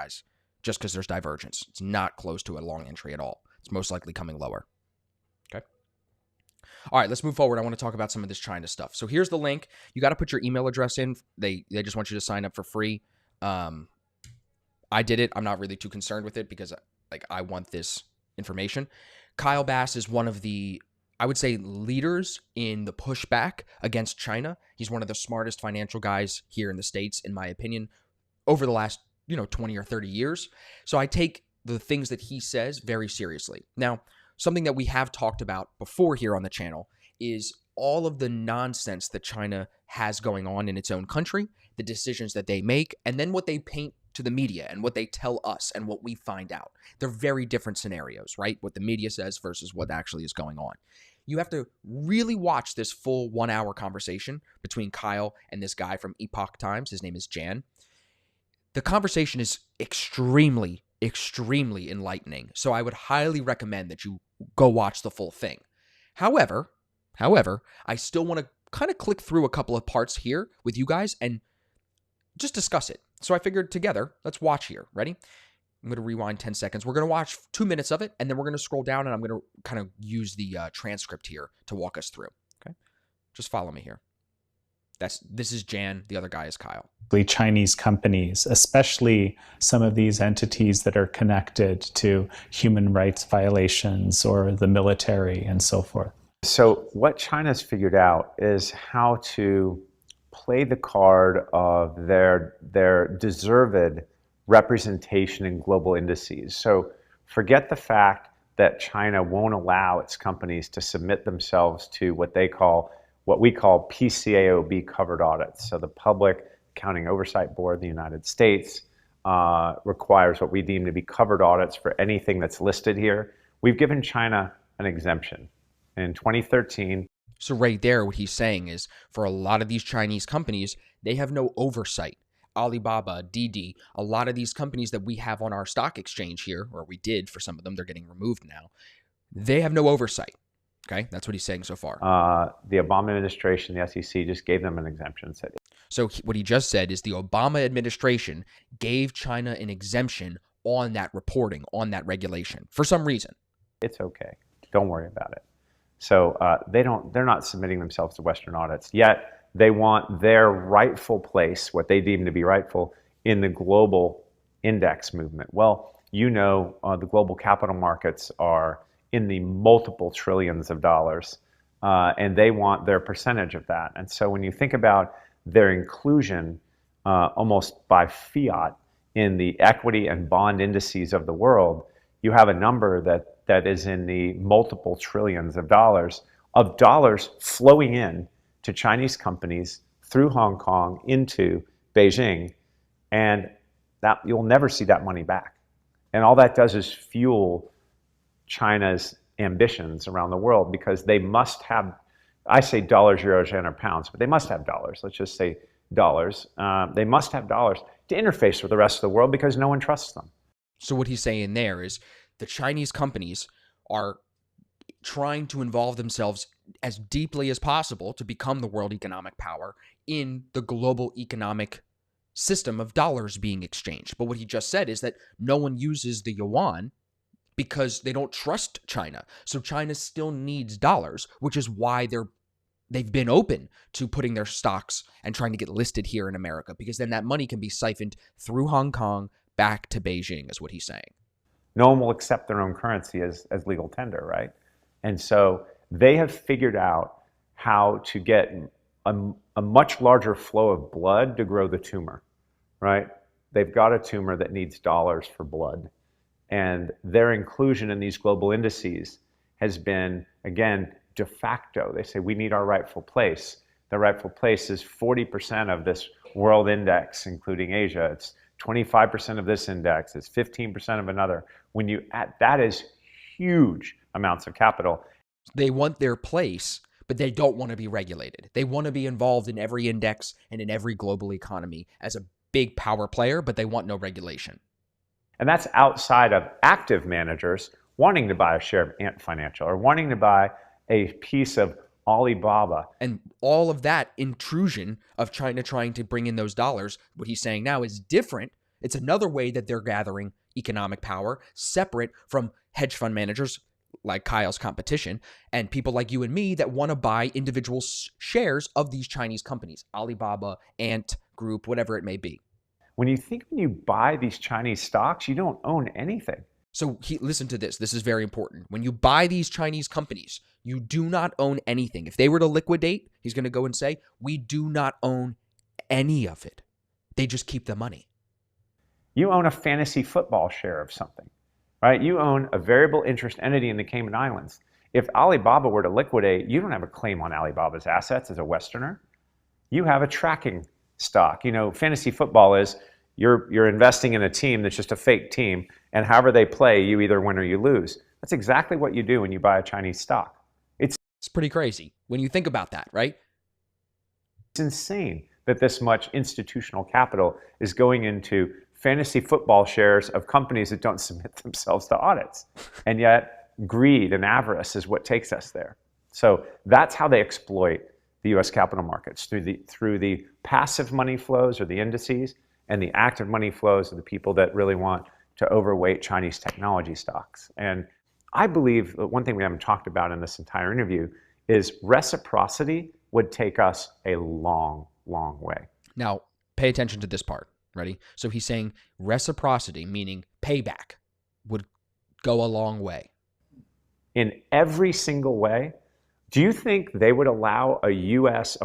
guys, just because there's divergence. It's not close to a long entry at all. It's most likely coming lower. Okay. All right, let's move forward. I want to talk about some of this China stuff. So here's the link. You got to put your email address in. They just want you to sign up for free. I did it. I'm not really too concerned with it because I want this information. Kyle Bass is one of the, I would say, leaders in the pushback against China. He's one of the smartest financial guys here in the States, in my opinion, over the last, 20 or 30 years. So I take the things that he says very seriously. Now, something that we have talked about before here on the channel is all of the nonsense that China has going on in its own country, the decisions that they make, and then what they paint to the media and what they tell us and what we find out. They're very different scenarios, right? What the media says versus what actually is going on. You have to really watch this full 1 hour conversation between Kyle and this guy from Epoch Times. His name is Jan. The conversation is extremely, extremely enlightening. So I would highly recommend that you go watch the full thing. However, I still want to kind of click through a couple of parts here with you guys and just discuss it. So I figured together, let's watch here. Ready? I'm going to rewind 10 seconds. We're going to watch 2 minutes of it, and then we're going to scroll down, and I'm going to kind of use the transcript here to walk us through. Okay? Just follow me here. This is Jan. The other guy is Kyle. Chinese companies, especially some of these entities that are connected to human rights violations or the military and so forth. So what China's figured out is how to play the card of their deserved representation in global indices. So forget the fact that China won't allow its companies to submit themselves to what we call PCAOB covered audits. So the Public Accounting Oversight Board of the United States requires what we deem to be covered audits for anything that's listed here. We've given China an exemption. In 2013, so right there, what he's saying is for a lot of these Chinese companies, they have no oversight. Alibaba, Didi, a lot of these companies that we have on our stock exchange here, or we did for some of them, they're getting removed now. They have no oversight. Okay, that's what he's saying so far. The Obama administration, the SEC, just gave them an exemption. So what he just said is the Obama administration gave China an exemption on that reporting, on that regulation, for some reason. It's okay. Don't worry about it. So they're not submitting themselves to Western audits, yet they want their rightful place, what they deem to be rightful, in the global index movement. Well, the global capital markets are in the multiple trillions of dollars, and they want their percentage of that. And so when you think about their inclusion almost by fiat in the equity and bond indices of the world, you have a number that is in the multiple trillions of dollars flowing in to Chinese companies through Hong Kong into Beijing, and that you'll never see that money back. And all that does is fuel China's ambitions around the world, because they must have, I say dollars, euros, yen, or pounds, but they must have dollars. Let's just say dollars. They must have dollars to interface with the rest of the world because no one trusts them. So what he's saying there is the Chinese companies are trying to involve themselves as deeply as possible to become the world economic power in the global economic system of dollars being exchanged. But what he just said is that no one uses the yuan because they don't trust China. So China still needs dollars, which is why they've been open to putting their stocks and trying to get listed here in America, because then that money can be siphoned through Hong Kong back to Beijing, is what he's saying. No one will accept their own currency as legal tender, right? And so they have figured out how to get a much larger flow of blood to grow the tumor, right? They've got a tumor that needs dollars for blood. And their inclusion in these global indices has been, again, de facto. They say we need our rightful place. The rightful place is 40% of this world index, including Asia. It's 25% of this index. It's 15% of another. When you add, that is huge amounts of capital. They want their place, but they don't want to be regulated. They want to be involved in every index and in every global economy as a big power player, but they want no regulation. And that's outside of active managers wanting to buy a share of Ant Financial or wanting to buy a piece of Alibaba. And all of that intrusion of China trying to bring in those dollars, what he's saying now is different It's another way that they're gathering economic power separate from hedge fund managers like Kyle's competition and people like you and me that want to buy individual shares of these Chinese companies, Alibaba, Ant Group, whatever it may be. When you buy these Chinese stocks, you don't own anything. So listen to this. This is very important. When you buy these Chinese companies, you do not own anything. If they were to liquidate, he's going to go and say, we do not own any of it. They just keep the money. You own a fantasy football share of something, right? You own a variable interest entity in the Cayman Islands. If Alibaba were to liquidate, you don't have a claim on Alibaba's assets as a Westerner. You have a tracking stock. Fantasy football is you're investing in a team that's just a fake team, and however they play, you either win or you lose. That's exactly what you do when you buy a Chinese stock. It's pretty crazy when you think about that, right? It's insane that this much institutional capital is going into fantasy football shares of companies that don't submit themselves to audits. And yet greed and avarice is what takes us there. So that's how they exploit the US capital markets, through the passive money flows or the indices, and the active money flows of the people that really want to overweight Chinese technology stocks. And I believe that one thing we haven't talked about in this entire interview is reciprocity would take us a long, long way. Now, pay attention to this part. Ready? So he's saying reciprocity, meaning payback, would go a long way. In every single way. Do you think they would allow a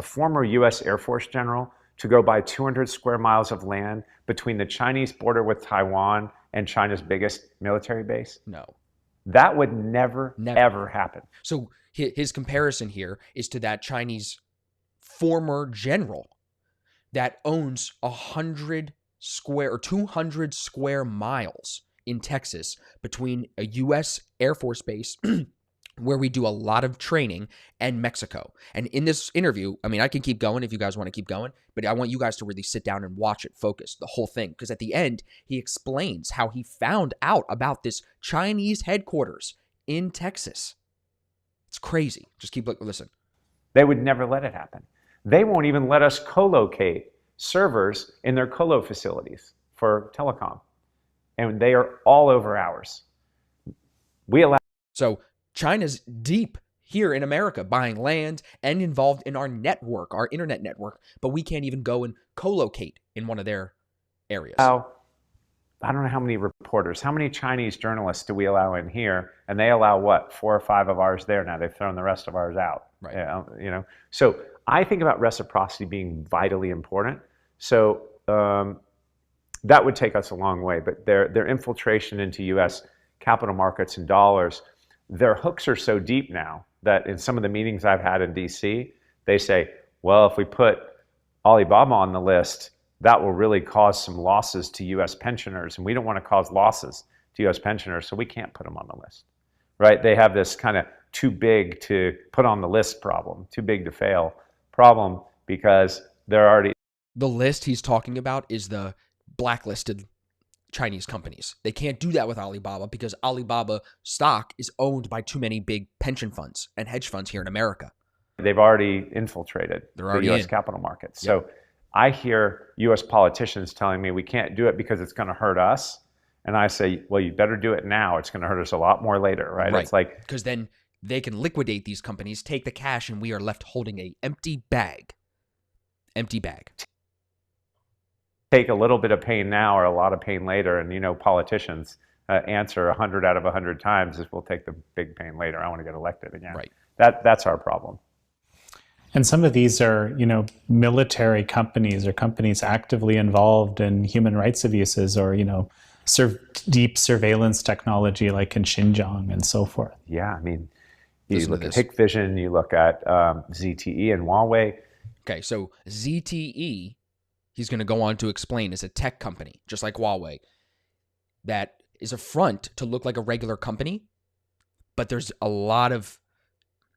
former US Air Force general to go buy 200 square miles of land between the Chinese border with Taiwan and China's biggest military base? No. That would never, ever happen. So his comparison here is to that Chinese former general that owns 200 square miles in Texas between a U.S. Air Force base where we do a lot of training and Mexico. And in this interview, I mean, I can keep going if you guys want to keep going, but I want you guys to really sit down and watch it, focus the whole thing. Because at the end, he explains how he found out about this Chinese headquarters in Texas. It's crazy. Just listen. They would never let it happen. They won't even let us co-locate servers in their colo facilities for telecom. And they are all over ours. So China's deep here in America, buying land and involved in our network, our internet network, but we can't even go and co-locate in one of their areas. I don't know how many reporters, how many Chinese journalists do we allow in here? And they allow what, 4 or 5 of ours there now. They've thrown the rest of ours out. Right. So I think about reciprocity being vitally important. So that would take us a long way. But their infiltration into U.S. capital markets and dollars, their hooks are so deep now that in some of the meetings I've had in D.C., they say, well, if we put Alibaba on the list, that will really cause some losses to U.S. pensioners, and we don't want to cause losses to U.S. pensioners, so we can't put them on the list, right? They have this kind of too big to put on the list problem, too big to fail problem, because they're already... The list he's talking about is the blacklisted Chinese companies. They can't do that with Alibaba because Alibaba stock is owned by too many big pension funds and hedge funds here in America. They've already infiltrated the U.S. capital markets. Yep. So I hear U.S. politicians telling me we can't do it because it's going to hurt us. And I say, well, you better do it now. It's going to hurt us a lot more later, right? It's like, because then they can liquidate these companies, take the cash, and we are left holding an empty bag. Empty bag. Take a little bit of pain now or a lot of pain later. And, politicians answer 100 out of 100 times is we'll take the big pain later. I want to get elected again. Right. That's our problem. And some of these are, military companies or companies actively involved in human rights abuses or, deep surveillance technology like in Xinjiang and so forth. Yeah, I mean, you look at Hikvision, you look at ZTE and Huawei. Okay, so ZTE, he's going to go on to explain, is a tech company, just like Huawei, that is a front to look like a regular company, but there's a lot of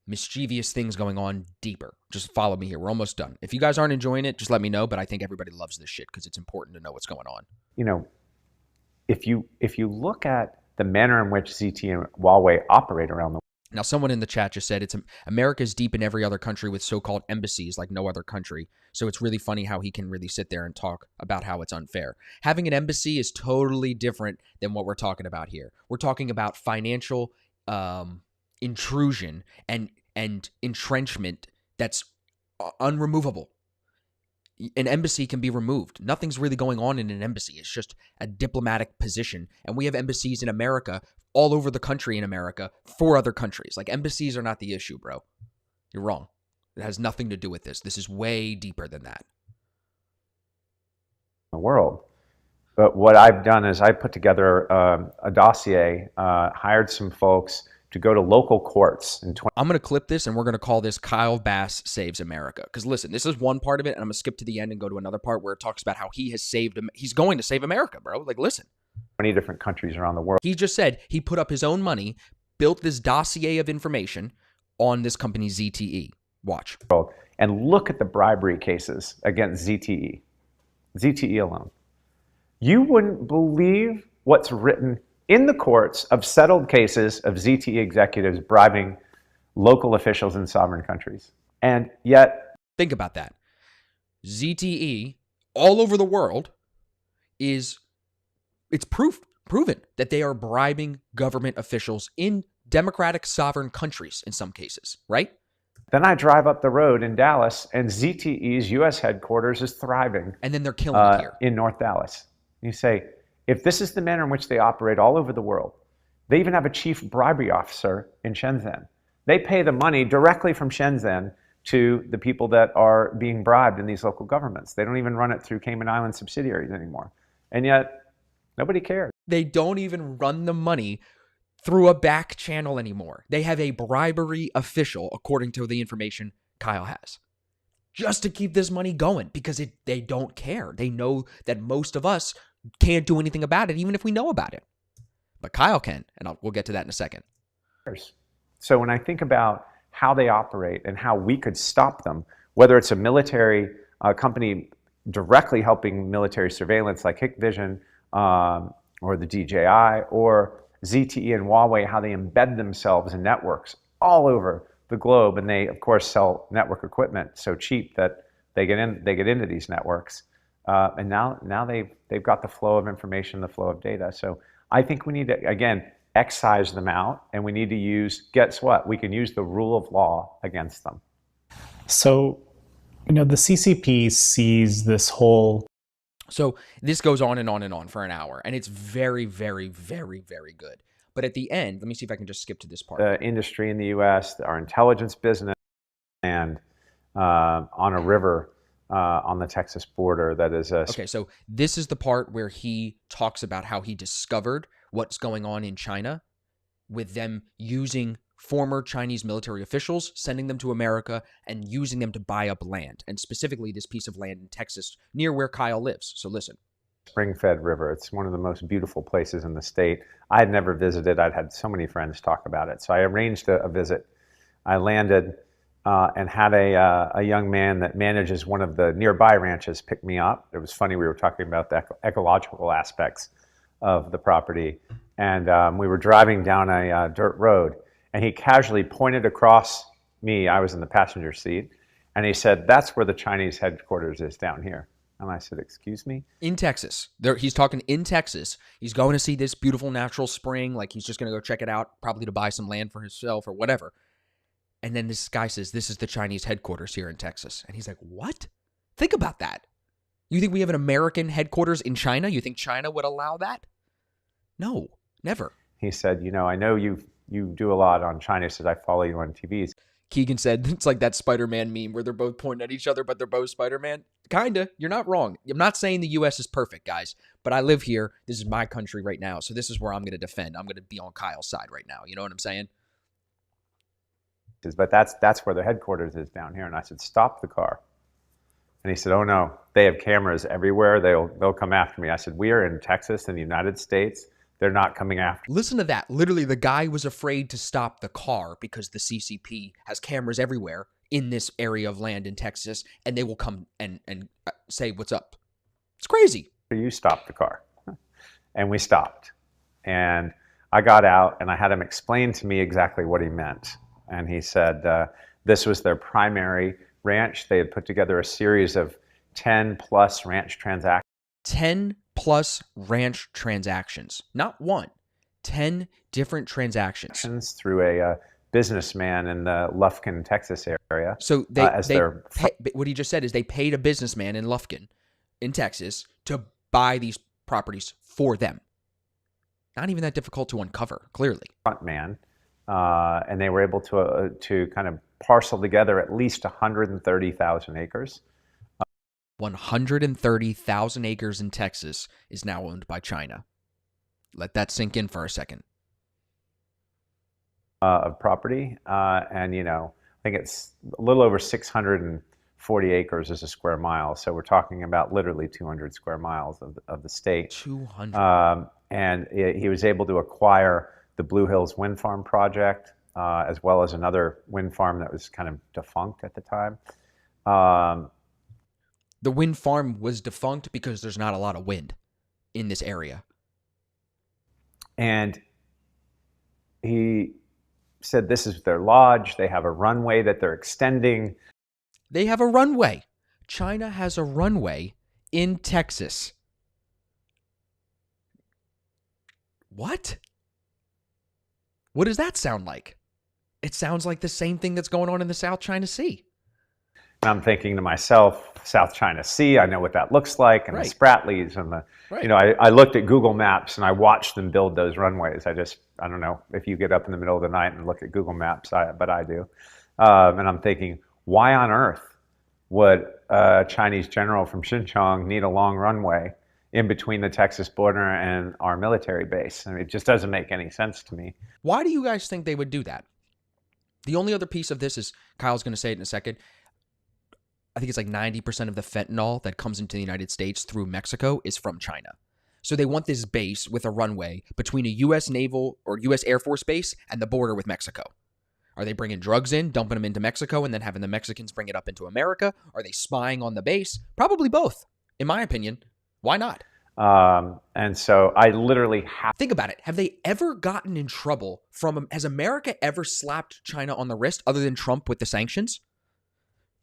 mischievous things going on deeper. Just follow me here. We're almost done. If you guys aren't enjoying it, just let me know, but I think everybody loves this shit because it's important to know what's going on. If you look at the manner in which ZTE and Huawei operate around the world. Now, someone in the chat just said America's deep in every other country with so-called embassies like no other country. So it's really funny how he can really sit there and talk about how it's unfair. Having an embassy is totally different than what we're talking about here. We're talking about financial intrusion and entrenchment that's unremovable. An embassy can be removed. Nothing's really going on in an embassy. It's just a diplomatic position. And we have embassies in America, all over the country in America, for other countries. Like, embassies are not the issue, bro. You're wrong. It has nothing to do with this. This is way deeper than that. The world. But what I've done is I put together a dossier, hired some folks to go to local courts in I'm going to clip this and we're going to call this Kyle Bass Saves America. Because listen, this is one part of it, and I'm going to skip to the end and go to another part where it talks about how he has he's going to save America, bro. Like, listen. 20 different countries around the world. He just said he put up his own money, built this dossier of information on this company ZTE. Watch. And look at the bribery cases against ZTE. ZTE alone. You wouldn't believe what's written in the courts of settled cases of ZTE executives bribing local officials in sovereign countries. And yet... Think about that. ZTE, all over the world, it's proven that they are bribing government officials in democratic sovereign countries in some cases, right? Then I drive up the road in Dallas, and ZTE's U.S. headquarters is thriving. And then they're killing it here. In North Dallas. You say, if this is the manner in which they operate all over the world, they even have a chief bribery officer in Shenzhen. They pay the money directly from Shenzhen to the people that are being bribed in these local governments. They don't even run it through Cayman Island subsidiaries anymore. And yet, nobody cares. They don't even run the money through a back channel anymore. They have a bribery official, according to the information Kyle has, just to keep this money going because they don't care. They know that most of us can't do anything about it, even if we know about it. But Kyle can, and we'll get to that in a second. So when I think about how they operate and how we could stop them, whether it's a military company directly helping military surveillance like Hikvision or the DJI, or ZTE and Huawei, how they embed themselves in networks all over the globe, and they of course sell network equipment so cheap that they get into these networks, and now they've got the flow of information, the flow of data. So I think we need to again excise them out, and we need to use, guess what? We can use the rule of law against them. So, the CCP sees this whole. So this goes on and on and on for an hour, and it's very, very, very, very good. But at the end, let me see if I can just skip to this part. The industry in the U.S., our intelligence business, and on a river on the Texas border that is a... Okay, so this is the part where he talks about how he discovered what's going on in China with them using former Chinese military officials, sending them to America and using them to buy up land, and specifically this piece of land in Texas near where Kyle lives. So listen. Spring-fed river. It's one of the most beautiful places in the state. I had never visited. I'd had so many friends talk about it. So I arranged a visit. I landed and had a young man that manages one of the nearby ranches pick me up. It was funny, we were talking about the ecological aspects of the property. And we were driving down a dirt road, and he casually pointed across me. I was in the passenger seat. And he said, that's where the Chinese headquarters is, down here. And I said, excuse me? In Texas. He's talking in Texas. He's going to see this beautiful natural spring. Like, he's just going to go check it out, probably to buy some land for himself or whatever. And then this guy says, this is the Chinese headquarters here in Texas. And he's like, what? Think about that. You think we have an American headquarters in China? You think China would allow that? No, never. He said, I know you do a lot on China. He said, I follow you on TVs. Keegan said, it's like that Spider-Man meme where they're both pointing at each other, but they're both Spider-Man. Kinda. You're not wrong. I'm not saying the U.S. is perfect, guys, but I live here. This is my country right now, so this is where I'm going to defend. I'm going to be on Kyle's side right now. You know what I'm saying? But that's where the headquarters is, down here. And I said, stop the car. And he said, oh, no, they have cameras everywhere. They'll come after me. I said, we are in Texas, in the United States. They're not coming after. Listen to that. Literally, the guy was afraid to stop the car because the CCP has cameras everywhere in this area of land in Texas, and they will come and say, what's up? It's crazy. You stopped the car. And we stopped. And I got out and I had him explain to me exactly what he meant. And he said this was their primary ranch. They had put together a series of 10 plus ranch transactions. 10 plus ranch transactions. Not one. 10 different transactions. Through a businessman in the Lufkin, Texas area. So what he just said is they paid a businessman in Lufkin, in Texas, to buy these properties for them. Not even that difficult to uncover, clearly. Front man, and they were able to kind of parcel together at least 130,000 acres. 130,000 acres in Texas is now owned by China. Let that sink in for a second. Of property, and I think it's a little over 640 acres is a square mile. So we're talking about literally 200 square miles of the state. 200. And he was able to acquire the Blue Hills Wind Farm project, as well as another wind farm that was kind of defunct at the time. The wind farm was defunct because there's not a lot of wind in this area. And he said this is their lodge. They have a runway that they're extending. They have a runway. China has a runway in Texas. What? What does that sound like? It sounds like the same thing that's going on in the South China Sea. And I'm thinking to myself, South China Sea, I know what that looks like, and right. The Spratlys, and right. I looked at Google Maps and I watched them build those runways. I don't know if you get up in the middle of the night and look at Google Maps, but I do. And I'm thinking, why on earth would a Chinese general from Xinjiang need a long runway in between the Texas border and our military base? I mean, it just doesn't make any sense to me. Why do you guys think they would do that? The only other piece of this is, Kyle's going to say it in a second, I think it's like 90% of the fentanyl that comes into the United States through Mexico is from China. So they want this base with a runway between a U.S. Naval or U.S. Air Force base and the border with Mexico. Are they bringing drugs in, dumping them into Mexico, and then having the Mexicans bring it up into America? Are they spying on the base? Probably both, in my opinion. Why not? And so I literally think about it. Have they ever gotten in trouble has America ever slapped China on the wrist other than Trump with the sanctions?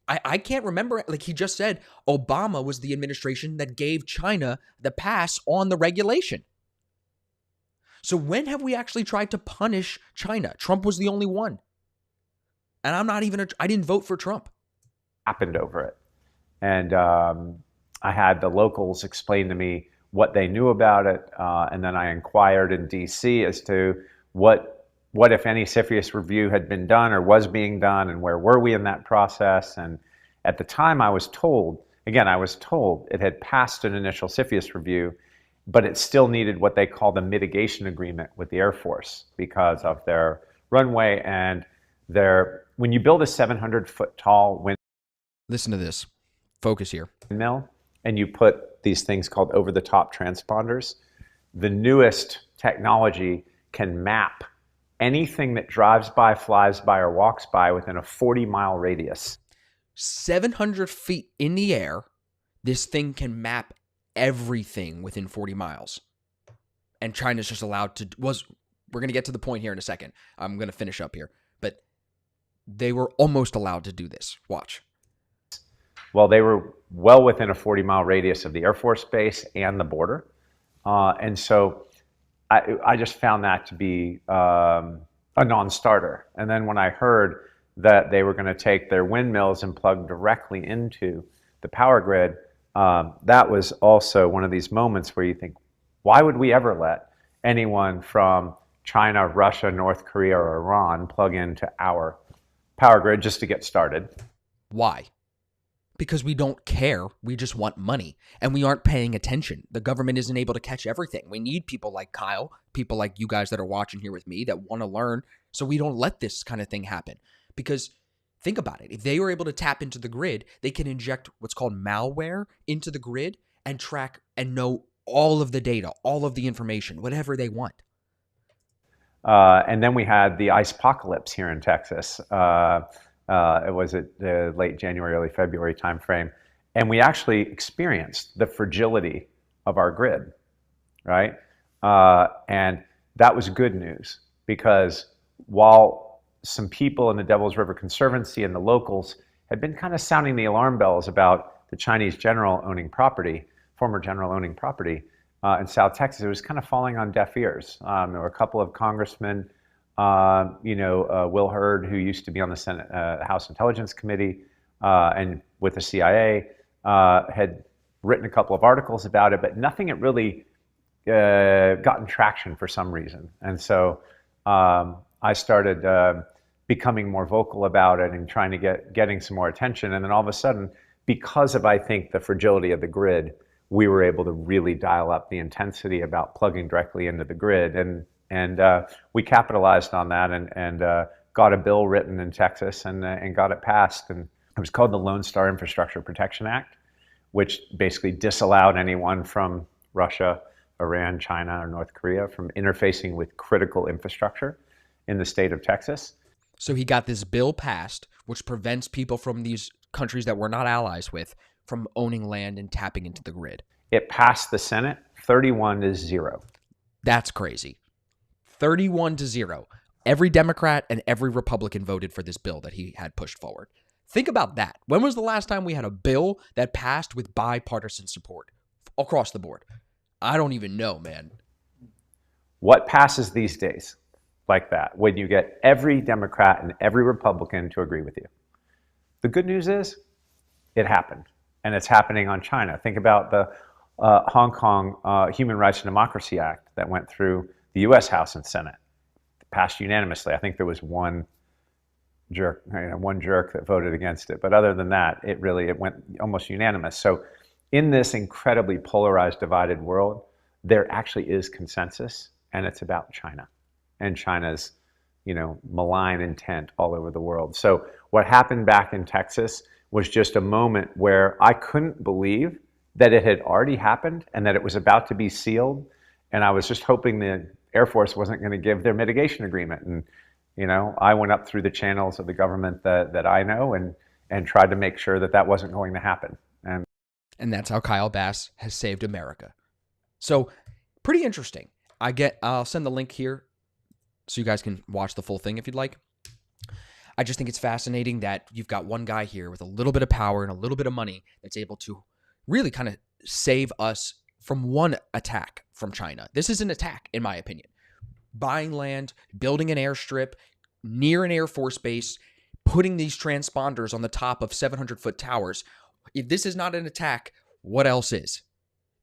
I can't remember. Like he just said, Obama was the administration that gave China the pass on the regulation. So when have we actually tried to punish China? Trump was the only one. And I didn't vote for Trump. Happened over it. And I had the locals explain to me what they knew about it. And then I inquired in D.C. as to what, if any, CFIUS review had been done or was being done, and where were we in that process. And at the time I was told it had passed an initial CFIUS review, but it still needed what they call the mitigation agreement with the Air Force because of their runway and when you build a 700-foot tall listen to this. Focus here. Windmill, and you put these things called over-the-top transponders, the newest technology can map anything that drives by, flies by, or walks by within a 40-mile radius. 700 feet in the air, this thing can map everything within 40 miles. And China's just allowed to... we're going to get to the point here in a second. I'm going to finish up here. But they were almost allowed to do this. Watch. Well, they were well within a 40-mile radius of the Air Force Base and the border. And so I just found that to be a non-starter. And then when I heard that they were going to take their windmills and plug directly into the power grid, that was also one of these moments where you think, why would we ever let anyone from China, Russia, North Korea, or Iran plug into our power grid just to get started? Why? Because we don't care. We just want money. And we aren't paying attention. The government isn't able to catch everything. We need people like Kyle, people like you guys that are watching here with me that want to learn, so we don't let this kind of thing happen. Because think about it. If they were able to tap into the grid, they can inject what's called malware into the grid and track and know all of the data, all of the information, whatever they want. And then we had the ice apocalypse here in Texas. It was at the late January, early February timeframe. And we actually experienced the fragility of our grid, right? And that was good news, because while some people in the Devil's River Conservancy and the locals had been kind of sounding the alarm bells about the Chinese general owning property, former general owning property in South Texas, it was kind of falling on deaf ears. There were a couple of congressmen, Will Hurd, who used to be on the Senate House Intelligence Committee and with the CIA, had written a couple of articles about it, but nothing had really gotten traction for some reason. And so I started becoming more vocal about it and trying to getting some more attention. And then all of a sudden, because of, I think, the fragility of the grid, we were able to really dial up the intensity about plugging directly into the grid. And we capitalized on that and got a bill written in Texas and got it passed. And it was called the Lone Star Infrastructure Protection Act, which basically disallowed anyone from Russia, Iran, China, or North Korea from interfacing with critical infrastructure in the state of Texas. So he got this bill passed, which prevents people from these countries that we're not allies with from owning land and tapping into the grid. It passed the Senate 31-0. That's crazy. 31-0. Every Democrat and every Republican voted for this bill that he had pushed forward. Think about that. When was the last time we had a bill that passed with bipartisan support across the board? I don't even know, man. What passes these days like that when you get every Democrat and every Republican to agree with you? The good news is it happened, and it's happening on China. Think about the Hong Kong Human Rights and Democracy Act that went through the U.S. House and Senate. It passed unanimously. I think there was one jerk that voted against it. But other than that, it went almost unanimous. So in this incredibly polarized, divided world, there actually is consensus, and it's about China and China's, malign intent all over the world. So what happened back in Texas was just a moment where I couldn't believe that it had already happened and that it was about to be sealed. And I was just hoping the Air Force wasn't going to give their mitigation agreement. And, I went up through the channels of the government that I know and tried to make sure that wasn't going to happen. And that's how Kyle Bass has saved America. So pretty interesting. I'll send the link here so you guys can watch the full thing if you'd like. I just think it's fascinating that you've got one guy here with a little bit of power and a little bit of money that's able to really kind of save us from one attack from China. This is an attack, in my opinion. Buying land, building an airstrip near an Air Force base, putting these transponders on the top of 700-foot towers. If this is not an attack, what else is?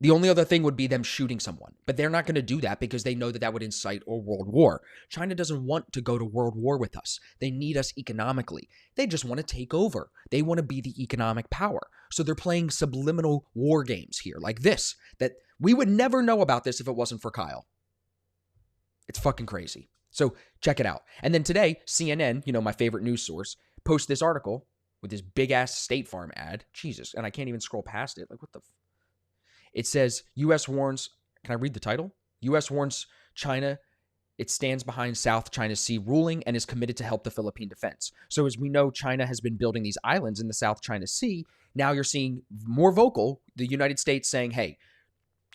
The only other thing would be them shooting someone. But they're not going to do that because they know that would incite a world war. China doesn't want to go to world war with us. They need us economically. They just want to take over. They want to be the economic power. So they're playing subliminal war games here, like this, that we would never know about this if it wasn't for Kyle. It's fucking crazy. So check it out. And then today, CNN, my favorite news source, posts this article with this big-ass State Farm ad. Jesus, and I can't even scroll past it. Like, what the... It says, U.S. warns, can I read the title? U.S. warns China it stands behind South China Sea ruling and is committed to help the Philippine defense. So as we know, China has been building these islands in the South China Sea. Now you're seeing more vocal, the United States saying, hey,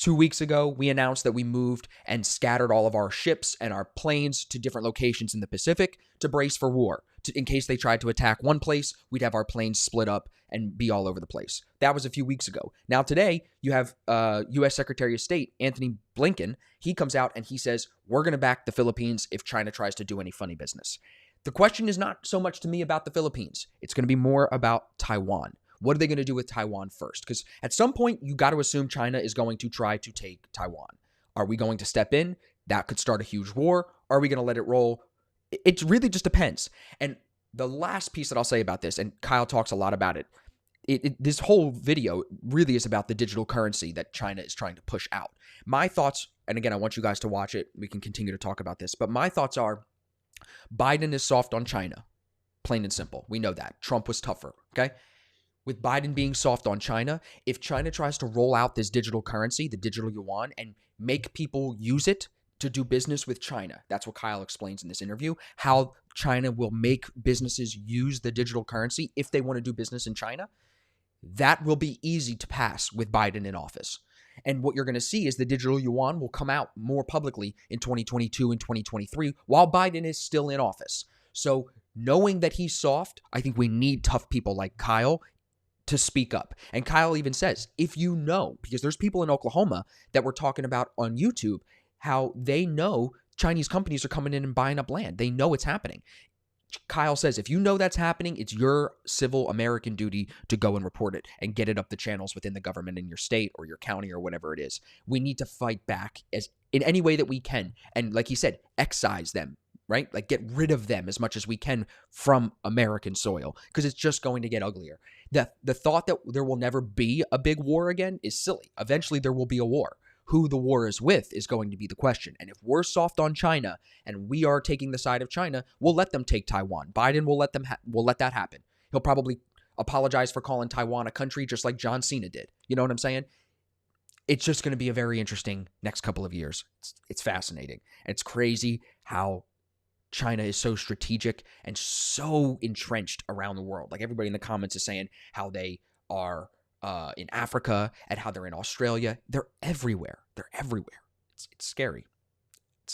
2 weeks ago, we announced that we moved and scattered all of our ships and our planes to different locations in the Pacific to brace for war. In case they tried to attack one place, we'd have our planes split up and be all over the place. That was a few weeks ago. Now today, you have U.S. Secretary of State Anthony Blinken. He comes out and he says, we're going to back the Philippines if China tries to do any funny business. The question is not so much to me about the Philippines. It's going to be more about Taiwan. What are they going to do with Taiwan first? Because at some point, you got to assume China is going to try to take Taiwan. Are we going to step in? That could start a huge war. Are we going to let it roll? It really just depends. And the last piece that I'll say about this, and Kyle talks a lot about it, this whole video really is about the digital currency that China is trying to push out. My thoughts, and again, I want you guys to watch it. We can continue to talk about this. But my thoughts are Biden is soft on China, plain and simple. We know that. Trump was tougher, okay? With Biden being soft on China, if China tries to roll out this digital currency, the digital yuan, and make people use it to do business with China, that's what Kyle explains in this interview, how China will make businesses use the digital currency if they want to do business in China, that will be easy to pass with Biden in office. And what you're going to see is the digital yuan will come out more publicly in 2022 and 2023 while Biden is still in office. So knowing that he's soft, I think we need tough people like Kyle to speak up. And Kyle even says, if you know, because there's people in Oklahoma that we're talking about on YouTube, how they know Chinese companies are coming in and buying up land. They know it's happening. Kyle says, if you know that's happening, it's your civil American duty to go and report it and get it up the channels within the government in your state or your county or whatever it is. We need to fight back as in any way that we can. And like he said, excise them, right? Like get rid of them as much as we can from American soil, because it's just going to get uglier. The thought that there will never be a big war again is silly. Eventually there will be a war. Who the war is with is going to be the question. And if we're soft on China and we are taking the side of China, we'll let them take Taiwan. Biden will let that happen. He'll probably apologize for calling Taiwan a country just like John Cena did. You know what I'm saying? It's just going to be a very interesting next couple of years. It's fascinating. And it's crazy how China is so strategic and so entrenched around the world. Like everybody in the comments is saying how they are in Africa and how they're in Australia. They're everywhere. They're everywhere. It's scary.